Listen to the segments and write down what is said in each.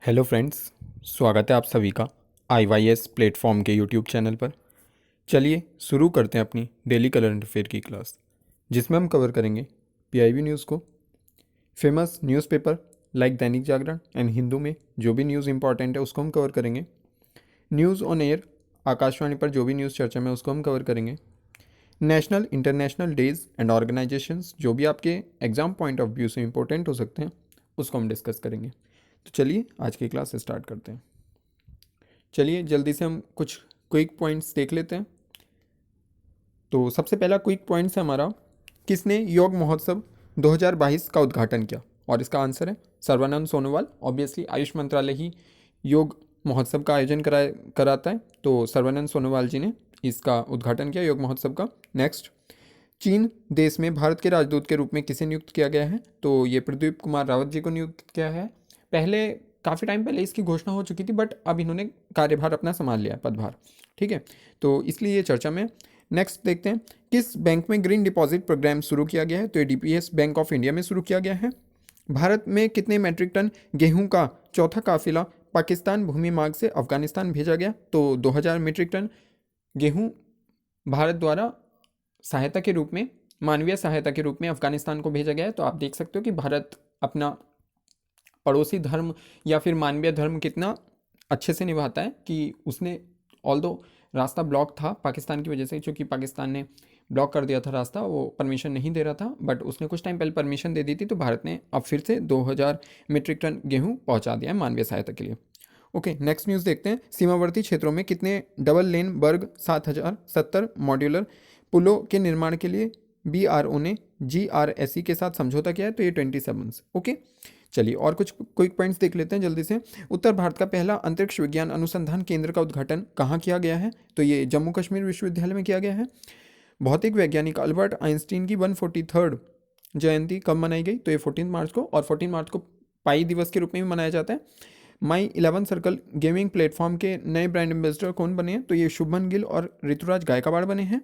Hello friends, स्वागत है आप सभी का IYS प्लेटफॉर्म के यूट्यूब चैनल पर। चलिए शुरू करते हैं अपनी डेली करंट अफेयर की क्लास, जिसमें हम कवर करेंगे PIB न्यूज़ को, famous newspaper like Dainik Jagran and Hindu में जो भी न्यूज़ इंपॉर्टेंट है उसको हम कवर करेंगे। न्यूज़ ऑन एयर आकाशवाणी पर जो भी न्यूज़ चर्चा में है उसको हम कवर करेंगे। National international days and organisations जो भी आपके एग्ज़ाम पॉइंट ऑफ व्यू से इंपॉर्टेंट हो सकते हैं उसको हम डिस्कस करेंगे। तो चलिए आज की क्लास स्टार्ट करते हैं। चलिए जल्दी से हम कुछ क्विक पॉइंट्स देख लेते हैं। तो सबसे पहला क्विक पॉइंट्स है हमारा, किसने योग महोत्सव 2022 का उद्घाटन किया? और इसका आंसर है सर्बानंद सोनोवाल। ऑब्वियसली आयुष मंत्रालय ही योग महोत्सव का आयोजन कराता है, तो सर्बानंद सोनोवाल जी ने इसका उद्घाटन किया योग महोत्सव का। नेक्स्ट, चीन देश में भारत के राजदूत के रूप में किसे नियुक्त किया गया है? तो ये प्रदीप कुमार रावत जी को नियुक्त किया है। पहले काफ़ी टाइम पहले इसकी घोषणा हो चुकी थी, बट अब इन्होंने कार्यभार अपना संभाल लिया है, पदभार। ठीक है, तो इसलिए ये चर्चा में। नेक्स्ट देखते हैं, किस बैंक में ग्रीन डिपॉजिट प्रोग्राम शुरू किया गया है? तो ये DPS बैंक ऑफ इंडिया में शुरू किया गया है। भारत में कितने मैट्रिक टन गेहूं का चौथा काफिला पाकिस्तान भूमि मार्ग से अफगानिस्तान भेजा गया? तो 2000 मीट्रिक टन गेहूं भारत द्वारा सहायता के रूप में, मानवीय सहायता के रूप में अफगानिस्तान को भेजा गया है। तो आप देख सकते हो कि भारत अपना पड़ोसी धर्म या फिर मानवीय धर्म कितना अच्छे से निभाता है कि उसने, ऑल दो रास्ता ब्लॉक था पाकिस्तान की वजह से, क्योंकि पाकिस्तान ने ब्लॉक कर दिया था रास्ता, वो परमिशन नहीं दे रहा था, बट उसने कुछ टाइम पहले परमिशन दे दी थी, तो भारत ने अब फिर से 2000 मीट्रिक टन गेहूं पहुंचा दिया है मानवीय सहायता के लिए। ओके, नेक्स्ट न्यूज़ देखते हैं, सीमावर्ती क्षेत्रों में कितने डबल लेन वर्ग 7070 मॉड्यूलर पुलों के निर्माण के लिए BRO ने GRSE के साथ समझौता किया है? तो ये 27। ओके, चलिए और कुछ क्विक पॉइंट्स देख लेते हैं जल्दी से। उत्तर भारत का पहला अंतरिक्ष विज्ञान अनुसंधान केंद्र का उद्घाटन कहाँ किया गया है? तो ये जम्मू कश्मीर विश्वविद्यालय में किया गया है। भौतिक वैज्ञानिक अल्बर्ट आइंस्टीन की 143rd जयंती कब मनाई गई? तो ये 14 मार्च को, और 14 मार्च को पाई दिवस के रूप में भी मनाया जाता है। माई 11 सर्कल गेमिंग प्लेटफॉर्म के नए ब्रांड एम्बेसडर कौन बने हैं? तो ये शुभमन गिल और ऋतुराज गायकवाड़ बने हैं।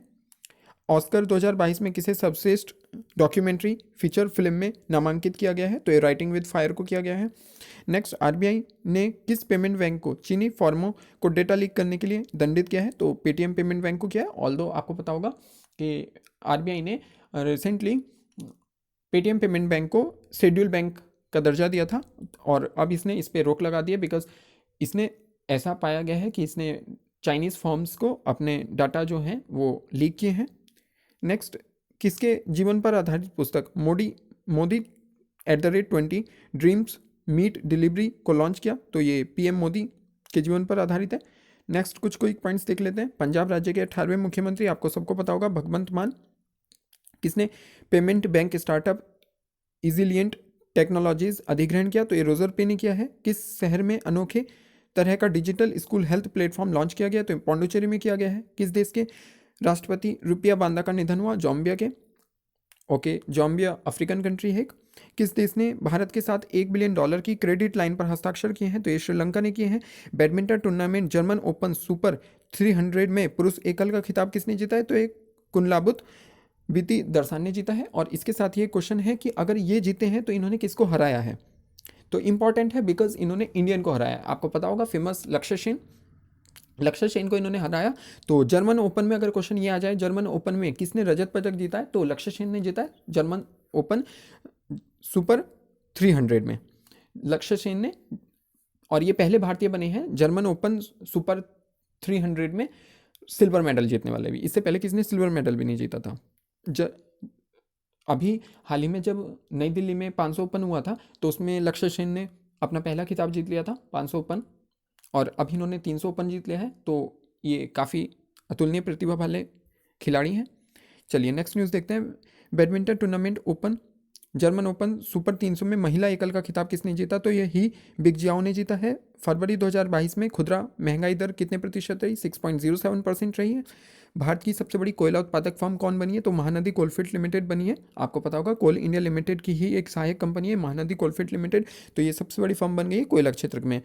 ऑस्कर 2022 में किसे सर्वश्रेष्ठ डॉक्यूमेंट्री फीचर फिल्म में नामांकित किया गया है? तो ये राइटिंग विद फायर को किया गया है। नेक्स्ट, RBI ने किस पेमेंट बैंक को चीनी फर्मों को डेटा लीक करने के लिए दंडित किया है? तो पेटीएम पेमेंट बैंक को किया है। ऑल्दो आपको पता होगा कि RBI ने रिसेंटली पेटीएम पेमेंट बैंक को शेड्यूल बैंक का दर्जा दिया था, और अब इसने इस पर रोक लगा दी है, बिकॉज इसने ऐसा पाया गया है कि इसने चाइनीज़ फर्म्स को अपने डाटा जो हैं वो लीक किए हैं। नेक्स्ट, किसके जीवन पर आधारित पुस्तक मोदी @20 ड्रीम्स मीट डिलीवरी को लॉन्च किया? तो ये PM मोदी के जीवन पर आधारित है। नेक्स्ट, कुछ क्विक पॉइंट्स देख लेते हैं। पंजाब राज्य के 18वें मुख्यमंत्री आपको सबको पता होगा, भगवंत मान, किसने पेमेंट बैंक स्टार्टअप इजिलियंट टेक्नोलॉजीज अधिग्रहण किया? तो ये रोजर पे ने किया है। किस शहर में अनोखे तरह का digital school health platform launch किया गया? तो पौंडुचेरी में किया गया है। किस देश के राष्ट्रपति रुपिया बांदा का निधन हुआ? जॉम्बिया के। ओके, जॉम्बिया अफ्रीकन कंट्री है। किस देश ने भारत के साथ $1 बिलियन की क्रेडिट लाइन पर हस्ताक्षर किए हैं? तो ये श्रीलंका ने किए हैं। Badminton tournament German open super 300 में पुरुष एकल का खिताब किसने जीता है? तो एक कुनलाबुत बीती दर्शान ने जीता है। और इसके साथ ये क्वेश्चन है कि अगर ये जीते हैं तो इन्होंने किसको हराया है? तो इंपॉर्टेंट है बिकॉज इन्होंने इंडियन को हराया है। आपको पता होगा फेमस लक्ष्य सेन को इन्होंने हराया। तो जर्मन ओपन में अगर क्वेश्चन ये आ जाए, जर्मन ओपन में किसने रजत पदक जीता है? तो लक्ष्य सेन ने जीता है जर्मन ओपन सुपर 300 में, लक्ष्य सेन ने। और ये पहले भारतीय बने हैं जर्मन ओपन सुपर 300 में सिल्वर मेडल जीतने वाले भी। इससे पहले किसने सिल्वर मेडल भी नहीं जीता था। अभी हाल ही में जब नई दिल्ली में 500 ओपन हुआ था, तो उसमें लक्ष्य सेन ने अपना पहला खिताब जीत लिया था 500 ओपन, और अभी इन्होंने 300 ओपन जीत लिया है। तो ये काफ़ी अतुलनीय प्रतिभा वाले खिलाड़ी हैं। चलिए नेक्स्ट न्यूज़ देखते हैं। Badminton tournament open German open super 300 में महिला एकल का खिताब किसने जीता? तो ये ही बिग जियाओ ने जीता है। फरवरी 2022 में खुदरा महंगाई दर कितने प्रतिशत रही? 6.07% रही है। भारत की सबसे बड़ी कोयला उत्पादक फर्म कौन बनी है? तो महानदी कोलफील्ड लिमिटेड बनी है। आपको पता होगा कोल इंडिया लिमिटेड की ही एक सहायक कंपनी है महानदी कोलफील्ड लिमिटेड। तो ये सबसे बड़ी फर्म बन गई है कोयला क्षेत्र में।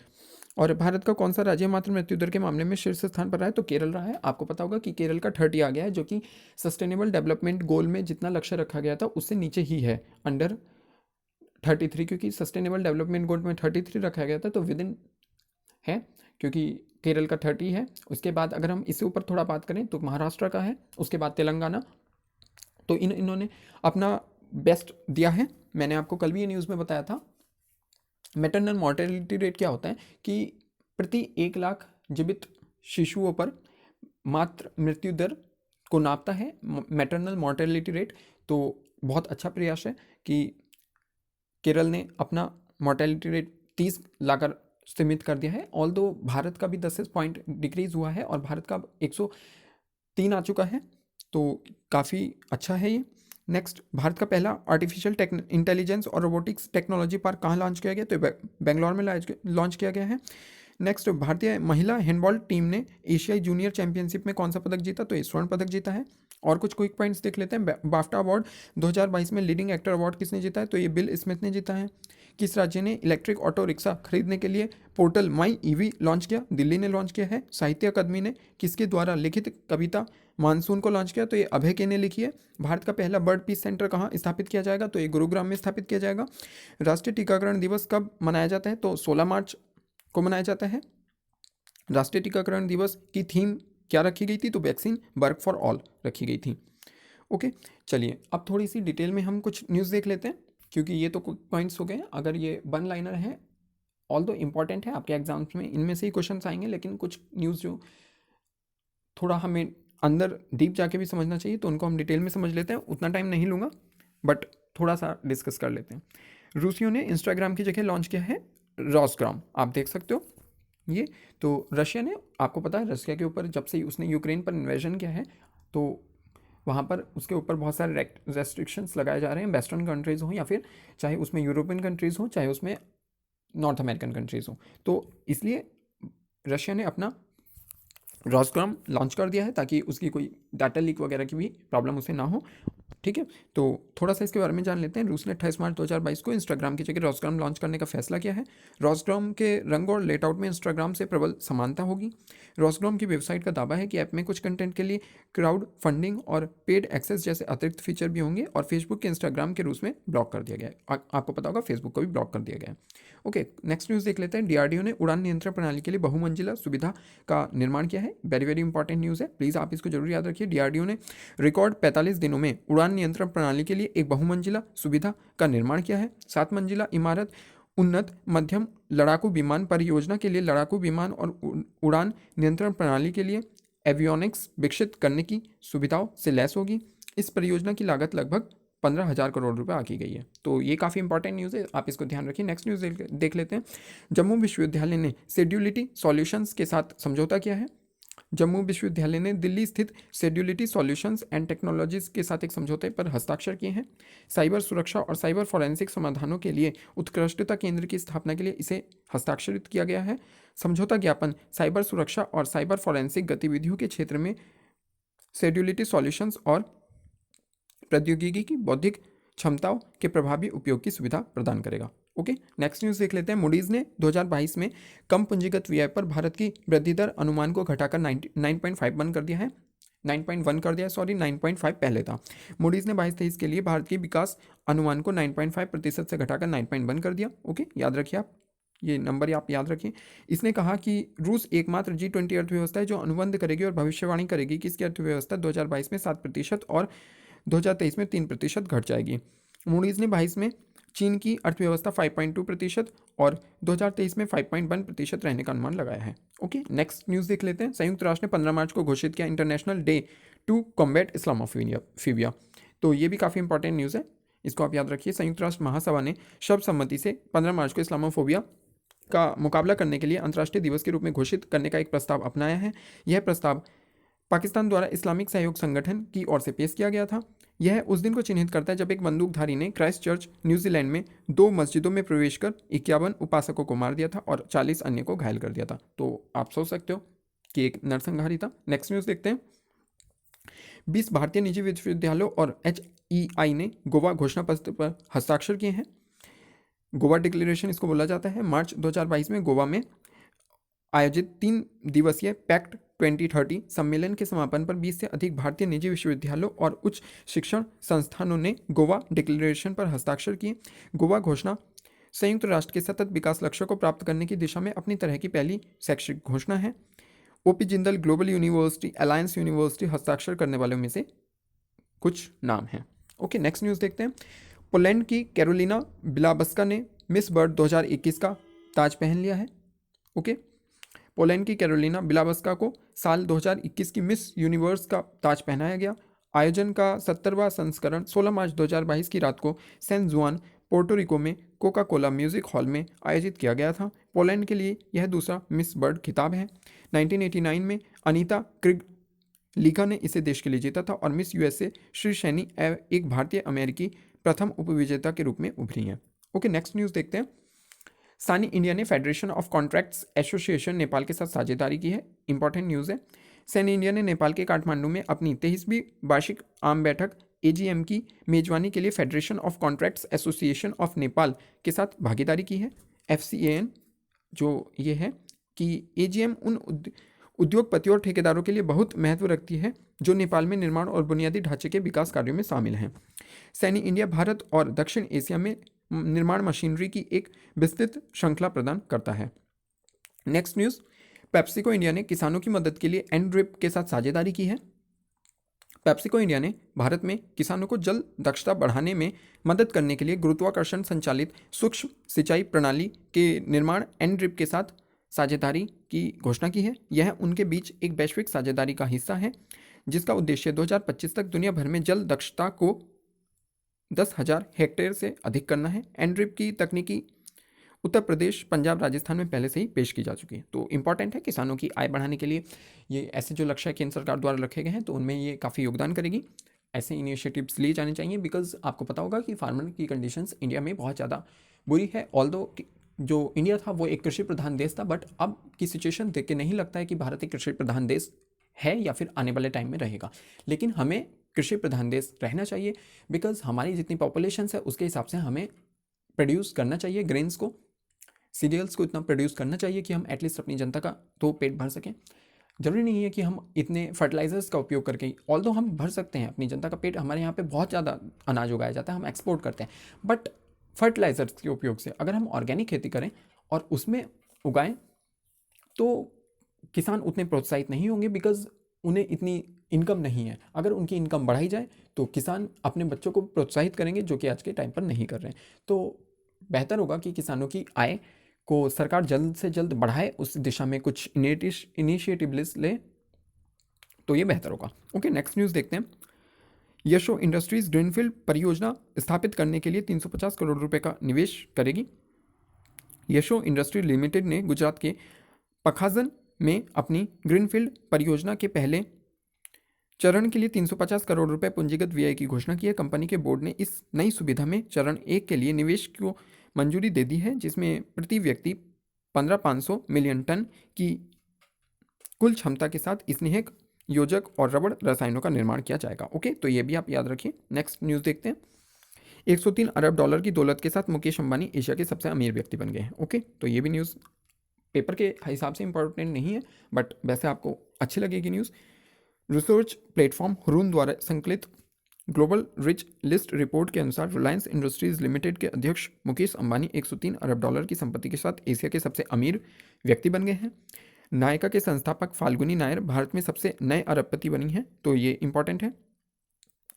और भारत का कौन सा राज्य मातृ मृत्यु दर के मामले में शीर्ष स्थान पर रहा है? तो केरल रहा है। आपको पता होगा कि केरल का 30 आ गया है, जो कि सस्टेनेबल डेवलपमेंट गोल में जितना लक्ष्य रखा गया था उससे नीचे ही है, अंडर 33, क्योंकि सस्टेनेबल डेवलपमेंट गोल में 33 रखा गया था, तो विद इन है, क्योंकि केरल का 30 है। उसके बाद अगर हम इससे ऊपर थोड़ा बात करें तो महाराष्ट्र का है, उसके बाद तेलंगाना। तो इन्होंने अपना बेस्ट दिया है। मैंने आपको कल भी ये न्यूज़ में बताया था। मैटरनल मॉर्टेलिटी रेट क्या होता है कि प्रति 1 लाख जीवित शिशुओं पर मात्र मृत्यु दर को नापता है मैटरनल मॉर्टेलिटी रेट। तो बहुत अच्छा प्रयास है कि केरल ने अपना मॉर्टेलिटी रेट 30 लाकर सीमित कर दिया है। ऑल दो भारत का भी 10 पॉइंट डिक्रीज हुआ है और भारत का 103 आ चुका है, तो काफ़ी अच्छा है ये। नेक्स्ट, भारत का पहला आर्टिफिशियल इंटेलिजेंस और रोबोटिक्स टेक्नोलॉजी पार्क कहाँ लॉन्च किया गया? तो बेंगलोर में लॉन्च किया गया है। नेक्स्ट, भारतीय महिला हैंडबॉल टीम ने एशियाई जूनियर चैंपियनशिप में कौन सा पदक जीता? तो ये स्वर्ण पदक जीता है। और कुछ क्विक पॉइंट्स देख लेते हैं। बाफ्टा अवार्ड 2022 में लीडिंग एक्टर अवार्ड किसने जीता है? तो ये बिल स्मिथ ने जीता है। किस राज्य ने इलेक्ट्रिक ऑटो रिक्शा खरीदने के लिए पोर्टल माई ईवी लॉन्च किया? दिल्ली ने लॉन्च किया है। साहित्य अकादमी ने किसके द्वारा लिखित कविता मानसून को लॉन्च किया? तो ये अभय के ने लिखी है। भारत का पहला बर्ड पीस सेंटर कहाँ स्थापित किया जाएगा? तो ये गुरुग्राम में स्थापित किया जाएगा। राष्ट्रीय टीकाकरण दिवस कब मनाया जाता है? तो 16 मार्च को मनाया जाता है। राष्ट्रीय टीकाकरण दिवस की थीम क्या रखी गई थी? तो वैक्सीन वर्क फॉर ऑल रखी गई थी। ओके, चलिए अब थोड़ी सी डिटेल में हम कुछ न्यूज़ देख लेते हैं, क्योंकि ये तो कुछ पॉइंट्स हो गए हैं। अगर ये वन लाइनर है, ऑल दो इम्पॉर्टेंट है आपके एग्जाम्स में, इनमें से ही क्वेश्चन आएंगे, लेकिन कुछ न्यूज़ जो थोड़ा हमें अंदर डीप जाके भी समझना चाहिए, तो उनको हम डिटेल में समझ लेते हैं। उतना टाइम नहीं लूँगा, बट थोड़ा सा डिस्कस कर लेते हैं। रूसियों ने इंस्टाग्राम की जगह लॉन्च किया है रॉसग्राम, आप देख सकते हो ये। तो रशिया ने, आपको पता है रशिया के ऊपर जब से उसने यूक्रेन पर इन्वेजन किया है, तो वहाँ पर उसके ऊपर बहुत सारे रेस्ट्रिक्शंस लगाए जा रहे हैं, वेस्टर्न कंट्रीज़ हों या फिर चाहे उसमें यूरोपियन कंट्रीज़ हों, चाहे उसमें नॉर्थ अमेरिकन कंट्रीज़ हों। तो इसलिए रशिया ने अपना रॉसग्राम लॉन्च कर दिया है, ताकि उसकी कोई डाटा लीक वगैरह की भी प्रॉब्लम उसे ना हो। ठीक है, तो थोड़ा सा इसके बारे में जान लेते हैं। रूस ने 28 मार्च 2022 को इंस्टाग्राम की जगह रॉसग्राम लॉन्च करने का फैसला किया है। रॉसग्राम के रंग और लेटआउट में इंस्टाग्राम से प्रबल समानता होगी। रॉसग्राम की वेबसाइट का दावा है कि ऐप में कुछ कंटेंट के लिए क्राउड फंडिंग और पेड एक्सेस जैसे अतिरिक्त फीचर भी होंगे। और फेसबुक के इंस्टाग्राम के रूस में ब्लॉक कर दिया गया है। आपको पता होगा फेसबुक को भी ब्लॉक कर दिया गया है। ओके, नेक्स्ट न्यूज़ देख लेते हैं। डीआरडीओ ने उड़ान नियंत्रण प्रणाली के लिए बहुमंजिला सुविधा का निर्माण किया है। वेरी वेरी इंपॉर्टेंट न्यूज़ है, प्लीज़ आप इसको जरूर याद रखिए। डीआरडीओ ने रिकॉर्ड 45 दिनों में उड़ान नियंत्रण प्रणाली के लिए एक बहुमंजिला सुविधा का निर्माण किया है। 7 मंजिला इमारत उन्नत मध्यम लड़ाकू विमान परियोजना के लिए लड़ाकू विमान और उड़ान नियंत्रण प्रणाली के लिए एवियोनिक्स विकसित करने की सुविधाओं से लैस होगी। इस परियोजना की लागत लगभग 15,000 करोड़ रुपए आकी गई है। तो ये काफ़ी इंपॉर्टेंट न्यूज़ है, आप इसको ध्यान रखिए। नेक्स्ट न्यूज़ देख लेते हैं। जम्मू विश्वविद्यालय ने शेड्यूलिटी सॉल्यूशंस के साथ समझौता किया है। जम्मू विश्वविद्यालय ने दिल्ली स्थित शेड्यूलिटी सॉल्यूशंस एंड टेक्नोलॉजीज के साथ एक समझौते पर हस्ताक्षर किए हैं। साइबर सुरक्षा और साइबर फॉरेंसिक समाधानों के लिए उत्कृष्टता केंद्र की स्थापना के लिए इसे हस्ताक्षरित किया गया है। समझौता ज्ञापन साइबर सुरक्षा और साइबर फॉरेंसिक गतिविधियों के क्षेत्र में शेड्यूलिटी सॉल्यूशंस और प्रौद्योगिकी की बौद्धिक क्षमताओं के प्रभावी उपयोग की सुविधा प्रदान करेगा। ओके, नेक्स्ट न्यूज़ देख लेते हैं। मूडीज़ ने 2022 में कम पूंजीगत व्यय पर भारत की वृद्धि दर अनुमान को घटाकर 9.51 कर दिया है। 9.1 कर दिया है, सॉरी 9.5 पहले था। मूडीज़ ने 22-23 के लिए भारत की विकास अनुमान को 9.5% से घटाकर 9.1 कर दिया। ओके, याद रखिए आप ये नंबर आप याद रखिए। इसने कहा कि रूस एकमात्र G20 अर्थव्यवस्था है जो अनुबंध करेगी और भविष्यवाणी करेगी कि इसकी अर्थव्यवस्था 2022 में 7% और 2023 में 3% घट जाएगी। मूडीज़ ने 22 में चीन की अर्थव्यवस्था 5.2% और 2023 में 5.1% रहने का अनुमान लगाया है। ओके, नेक्स्ट न्यूज़ देख लेते हैं। संयुक्त राष्ट्र ने 15 मार्च को घोषित किया international day to combat Islamophobia. तो ये भी काफ़ी इंपॉर्टेंट न्यूज़ है, इसको आप याद रखिए। संयुक्त राष्ट्र महासभा ने सर्वसम्मति से 15 मार्च को इस्लामोफोबिया का मुकाबला करने के लिए अंतर्राष्ट्रीय दिवस के रूप में घोषित करने का एक प्रस्ताव अपनाया है। यह प्रस्ताव पाकिस्तान द्वारा इस्लामिक सहयोग संगठन की ओर से पेश किया गया था। यह उस दिन को चिन्हित करता है जब एक बंदूकधारी ने क्राइस्ट चर्च न्यूजीलैंड में 2 मस्जिदों में प्रवेश कर 51 उपासकों को मार दिया था और 40 अन्य को घायल कर दिया था। तो आप सोच सकते हो कि एक नरसंहारी था। नेक्स्ट न्यूज़ देखते हैं। 20 भारतीय निजी विश्वविद्यालयों और HEI ने गोवा घोषणा पत्र पर हस्ताक्षर किए हैं। गोवा डिक्लेरेशन इसको बोला जाता है। मार्च 2022 में गोवा में आयोजित 3 दिवसीय पैक्ट 2030 सम्मेलन के समापन पर 20 से अधिक भारतीय निजी विश्वविद्यालयों और उच्च शिक्षण संस्थानों ने गोवा डिक्लेरेशन पर हस्ताक्षर किए। गोवा घोषणा संयुक्त राष्ट्र के सतत विकास लक्ष्यों को प्राप्त करने की दिशा में अपनी तरह की पहली शैक्षिक घोषणा है। OP Jindal global university alliance university हस्ताक्षर करने वालों में से कुछ नाम हैं। ओके, नेक्स्ट न्यूज़ देखते हैं। पोलैंड की कैरोलिना बिलाबस्का ने मिस वर्ल्ड 2021 का ताज पहन लिया है। ओके, पोलैंड की कैरोलिना बिलाबस्का को साल 2021 की मिस यूनिवर्स का ताज पहनाया गया। आयोजन का 70वां संस्करण 16 मार्च 2022 की रात को सैन जुआन पोर्टोरिको में कोका कोला म्यूजिक हॉल में आयोजित किया गया था। पोलैंड के लिए यह दूसरा मिस वर्ल्ड खिताब है। 1989 में अनीता क्रिगलिका ने इसे देश के लिए जीता था और मिस यूएसए श्री सैनी एक भारतीय अमेरिकी प्रथम उपविजेता के रूप में उभरी हैं। ओके, नेक्स्ट न्यूज़ देखते हैं। सानी इंडिया ने federation of contracts association Nepal के साथ साझेदारी की है। इंपॉर्टेंट न्यूज़ है। सैनी इंडिया ने नेपाल के काठमांडू में अपनी 23वीं वार्षिक आम बैठक एजीएम की मेजबानी के लिए federation of contracts association of Nepal के साथ भागीदारी की है। FCAN जो ये है कि एजीएम उन उद्योगपतियों और ठेकेदारों के लिए बहुत महत्व रखती है जो नेपाल में निर्माण और बुनियादी ढांचे के विकास कार्यों में शामिल हैं। सैनी इंडिया भारत और दक्षिण एशिया में निर्माण मशीनरी की एक विस्तृत श्रृंखला प्रदान करता है। Next news. पेप्सिको इंडिया ने किसानों की मदद के लिए एनड्रिप के साथ साझेदारी की है। पेप्सिको इंडिया ने भारत में किसानों को जल दक्षता बढ़ाने में मदद करने के लिए गुरुत्वाकर्षण संचालित सूक्ष्म सिंचाई प्रणाली के निर्माण एनड्रिप के साथ साझेदारी की घोषणा की है। यह उनके बीच एक वैश्विक साझेदारी का हिस्सा है जिसका उद्देश्य 2025 तक दुनिया भर में जल दक्षता को 10,000 हेक्टेयर से अधिक करना है। एनड्रिप की तकनीकी उत्तर प्रदेश, पंजाब, राजस्थान में पहले से ही पेश की जा चुकी है। तो इंपॉर्टेंट है, किसानों की आय बढ़ाने के लिए ये ऐसे जो लक्ष्य केंद्र सरकार द्वारा रखे गए हैं तो उनमें ये काफ़ी योगदान करेगी। ऐसे इनिशिएटिव्स लिए जाने चाहिए बिकॉज आपको पता होगा कि फार्मर की कंडीशंस इंडिया में बहुत ज़्यादा बुरी है। ऑल्दो जो इंडिया था वो एक कृषि प्रधान देश था, बट अब की सिचुएशन देख के नहीं लगता है कि भारत एक कृषि प्रधान देश है या फिर आने वाले टाइम में रहेगा। लेकिन हमें कृषि प्रधान देश रहना चाहिए बिकॉज हमारी जितनी पॉपुलेशन है उसके हिसाब से हमें प्रोड्यूस करना चाहिए ग्रेन्स को, सीरियल्स को इतना प्रोड्यूस करना चाहिए कि हम एटलीस्ट अपनी जनता का तो पेट भर सकें। जरूरी नहीं है कि हम इतने फर्टिलाइजर्स का उपयोग करके, ऑल्दो हम भर सकते हैं अपनी जनता का पेट। हमारे यहाँ पे बहुत ज़्यादा अनाज उगाया जाता है, हम एक्सपोर्ट करते हैं, बट फर्टिलाइजर्स के उपयोग से अगर हम ऑर्गेनिक खेती करें और उसमें उगाएं तो किसान उतने प्रोत्साहित नहीं होंगे बिकॉज उन्हें इतनी इनकम नहीं है। अगर उनकी इनकम बढ़ाई जाए तो किसान अपने बच्चों को प्रोत्साहित करेंगे जो कि आज के टाइम पर नहीं कर रहे हैं। तो बेहतर होगा कि किसानों की आय को सरकार जल्द से जल्द बढ़ाए, उस दिशा में कुछ इनिशिएटिव्स ले तो ये बेहतर होगा। ओके, नेक्स्ट न्यूज़ देखते हैं। यशो इंडस्ट्रीज ग्रीनफील्ड परियोजना स्थापित करने के लिए 350 करोड़ रुपए का निवेश करेगी। यशो इंडस्ट्री लिमिटेड ने गुजरात के पखाजन में अपनी ग्रीनफील्ड परियोजना के पहले चरण के लिए 350 करोड़ रुपए पूंजीगत व्यय की घोषणा की है। कंपनी के बोर्ड ने इस नई सुविधा में चरण 1 के लिए निवेश को मंजूरी दे दी है जिसमें प्रति व्यक्ति 15,500 मिलियन टन की कुल क्षमता के साथ स्नेहक योजक और रबड़ रसायनों का निर्माण किया जाएगा। ओके, तो ये भी आप याद रखिए। नेक्स्ट न्यूज़ देखते हैं। 103 अरब डॉलर की दौलत के साथ मुकेश अंबानी एशिया के सबसे अमीर व्यक्ति बन गए हैं। ओके, तो ये भी न्यूज़ पेपर के हिसाब से इंपॉर्टेंट नहीं है बट वैसे आपको अच्छी लगेगी न्यूज़। रिसर्च प्लेटफॉर्म हुरून द्वारा संकलित ग्लोबल रिच लिस्ट रिपोर्ट के अनुसार रिलायंस इंडस्ट्रीज लिमिटेड के अध्यक्ष मुकेश अंबानी 103 अरब डॉलर की संपत्ति के साथ एशिया के सबसे अमीर व्यक्ति बन गए हैं। नायका के संस्थापक फाल्गुनी नायर भारत में सबसे नए अरबपति बनी हैं, तो ये इंपॉर्टेंट है।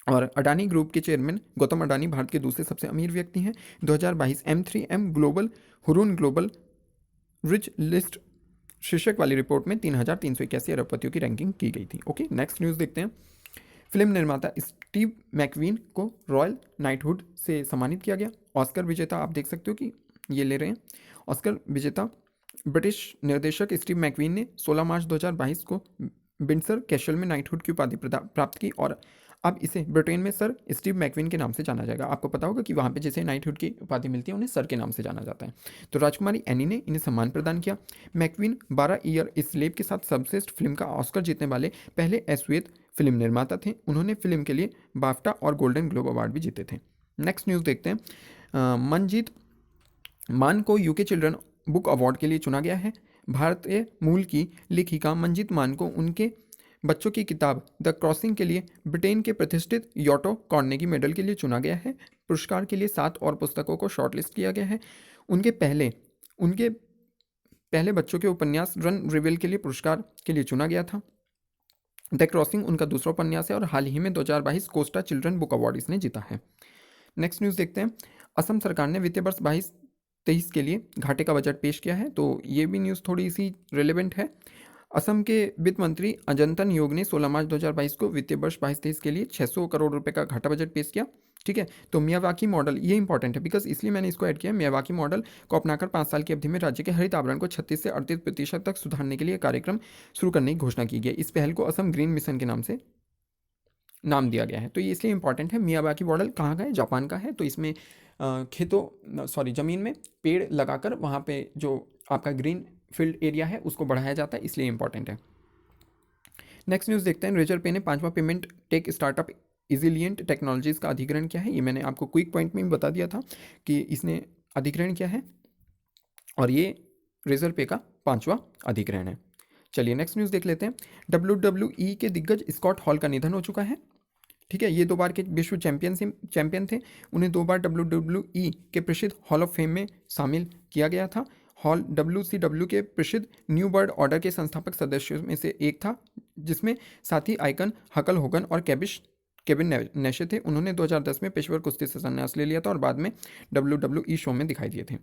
और अडानी ग्रुप के चेयरमैन गौतम अडानी भारत के दूसरे सबसे अमीर व्यक्ति हैं। 2022 M3M global Hurun global rich list शीर्षक वाली रिपोर्ट में 3,381 अरबपतियों की रैंकिंग की गई थी। ओके, नेक्स्ट न्यूज़ देखते हैं। फिल्म निर्माता स्टीव मैकवीन को रॉयल नाइटहुड से सम्मानित किया गया। ऑस्कर विजेता आप देख सकते हो कि ये ले रहे हैं। ऑस्कर विजेता ब्रिटिश निर्देशक स्टीव मैकवीन ने 16 मार्च 2022 को विंडसर कैसल में नाइटहुड की उपाधि प्राप्त की और अब इसे ब्रिटेन में सर स्टीव मैकवीन के नाम से जाना जाएगा। आपको पता होगा कि वहाँ पे जैसे नाइटहुड की उपाधि मिलती है उन्हें सर के नाम से जाना जाता है। तो राजकुमारी एनी ने इन्हें सम्मान प्रदान किया। मैकवीन 12 ईयर स्लेव के साथ सर्वश्रेष्ठ फिल्म का ऑस्कर जीतने वाले पहले श्वेत फिल्म निर्माता थे। उन्होंने फिल्म के लिए बाफ्टा और गोल्डन ग्लोब अवार्ड भी जीते थे। नेक्स्ट न्यूज़ देखते हैं। मनजीत मान को यूके चिल्ड्रन बुक अवार्ड के लिए चुना गया है। भारतीय मूल की लेखिका मंजीत मान को उनके बच्चों की किताब द क्रॉसिंग के लिए ब्रिटेन के प्रतिष्ठित योटो कार्नेगी मेडल के लिए चुना गया है। पुरस्कार के लिए 7 और पुस्तकों को शॉर्टलिस्ट किया गया है। उनके पहले बच्चों के उपन्यास रन रिवेल के लिए पुरस्कार के लिए चुना गया था। द क्रॉसिंग उनका दूसरा उपन्यास है और हाल ही में 2022 कोस्टा चिल्ड्रन बुक अवार्ड इसने जीता है। नेक्स्ट न्यूज़ देखते हैं। असम सरकार ने वित्तीय वर्ष 22-23 के लिए घाटे का बजट पेश किया है, तो ये भी न्यूज़ थोड़ी सी रिलेवेंट है। असम के वित्त मंत्री अजंतन योग ने 16 मार्च 2022 को वित्तीय वर्ष 22-23 के लिए 600 करोड़ रुपए का घाटा बजट पेश किया। ठीक है, तो मियावाकी मॉडल ये इंपॉर्टेंट है बिकॉज इसलिए मैंने इसको ऐड किया। मियावाकी मॉडल को अपनाकर 5 साल की अवधि में राज्य के हरित आवरण को 36 से 38% तक सुधारने के लिए कार्यक्रम शुरू करने की घोषणा की गई। इस पहल को असम ग्रीन मिशन के नाम से नाम दिया गया है। तो ये इसलिए इंपॉर्टेंट है। मियावाकी मॉडल कहाँ का है? जापान का है। तो इसमें ज़मीन में पेड़ लगाकर वहाँ पे जो आपका ग्रीन फील्ड एरिया है उसको बढ़ाया जाता है, इसलिए इंपॉर्टेंट है। नेक्स्ट न्यूज़ देखते हैं। रेजर पे ने 5वां पेमेंट टेक स्टार्टअप इजिलियंट टेक्नोलॉजीज़ का अधिग्रहण किया है। ये मैंने आपको क्विक पॉइंट में भी बता दिया था कि इसने अधिग्रहण किया है और ये रेजर पे का 5वां अधिग्रहण है। चलिए नेक्स्ट न्यूज़ देख लेते हैं। WWE के दिग्गज स्कॉट हॉल का निधन हो चुका है। ठीक है, ये 2 बार के विश्व चैंपियन थे। उन्हें 2 बार WWE के प्रसिद्ध हॉल ऑफ फेम में शामिल किया गया था। हॉल WCW के प्रसिद्ध न्यू वर्ल्ड ऑर्डर के संस्थापक सदस्यों में से एक था, जिसमें साथी आइकन हकल होगन और केविन नैशे थे। उन्होंने 2010 में पेशेवर कुश्ती से संन्यास ले लिया था और बाद में WWE शो में दिखाई दिए थे।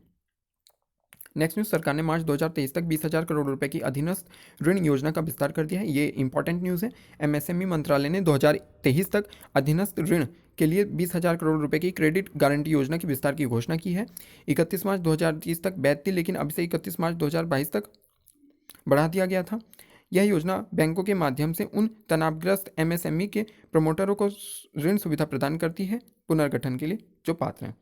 Next news. सरकार ने मार्च 2023 तक 20,000 करोड़ रुपए की अधीनस्थ ऋण योजना का विस्तार कर दिया है। ये इंपॉर्टेंट न्यूज़ है। MSME मंत्रालय ने 2023 तक अधीनस्थ ऋण के लिए 20,000 करोड़ रुपए की क्रेडिट गारंटी योजना के विस्तार की घोषणा की है। 31 मार्च 2030 तक वैध थी, लेकिन अब से 31 मार्च 2022 तक बढ़ा दिया गया था। यह योजना बैंकों के माध्यम से उन तनावग्रस्त MSME के प्रमोटरों को ऋण सुविधा प्रदान करती है पुनर्गठन के लिए जो पात्र हैं।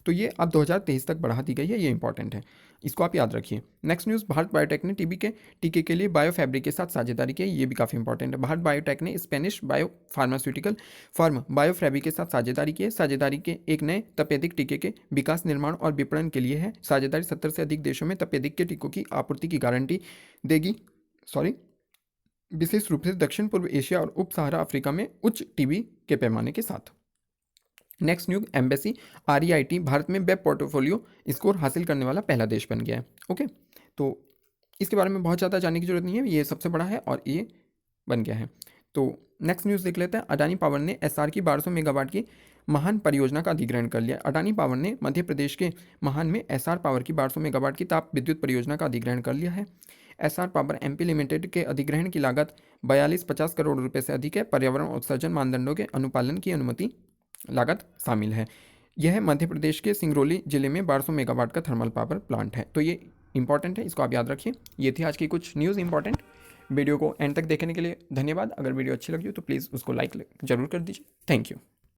तो ये अब 2023 तक बढ़ा दी गई है, ये इंपॉर्टेंट है, इसको आप याद रखिए। Next news. भारत बायोटेक ने टीबी के टीके के लिए बायोफैब्रिक के साथ साझेदारी की है। ये भी काफ़ी इंपॉर्टेंट है। भारत बायोटेक ने स्पेनिश बायो फार्मास्यूटिकल फर्म बायोफैब्रिक के साथ साझेदारी की है। साझेदारी के एक नए तपेदिक टीके के विकास, निर्माण और विपणन के लिए है। साझेदारी 70 से अधिक देशों में तपेदिक के टीकों की आपूर्ति की गारंटी देगी। विशेष रूप से दक्षिण पूर्व एशिया और उप सहारा अफ्रीका में उच्च टीबी के पैमाने के साथ। Next news. Embassy REIT Bharat में वेब पोर्टफोलियो स्कोर हासिल करने वाला पहला देश बन गया है। ओके, तो इसके बारे में बहुत ज़्यादा जानने की जरूरत नहीं है, ये सबसे बड़ा है और ये बन गया है। तो नेक्स्ट न्यूज़ देख लेते हैं। अडानी पावर ने SR की 1200 मेगावाट की महान परियोजना का अधिग्रहण कर लिया। अडानी पावर ने मध्य प्रदेश के महान में SR पावर की 1200 मेगावाट की ताप विद्युत परियोजना का अधिग्रहण कर लिया है। SR पावर MP लिमिटेड के अधिग्रहण की लागत 4250 करोड़ रुपए से अधिक है। पर्यावरण उत्सर्जन मानदंडों के अनुपालन की अनुमति लागत शामिल है। यह मध्य प्रदेश के सिंगरौली जिले में 1200 मेगावाट का थर्मल पावर प्लांट है। तो ये इंपॉर्टेंट है, इसको आप याद रखिए। ये थी आज की कुछ न्यूज़ इंपॉर्टेंट। वीडियो को एंड तक देखने के लिए धन्यवाद। अगर वीडियो अच्छी लगी हो तो प्लीज़ उसको लाइक जरूर कर दीजिए। Thank you.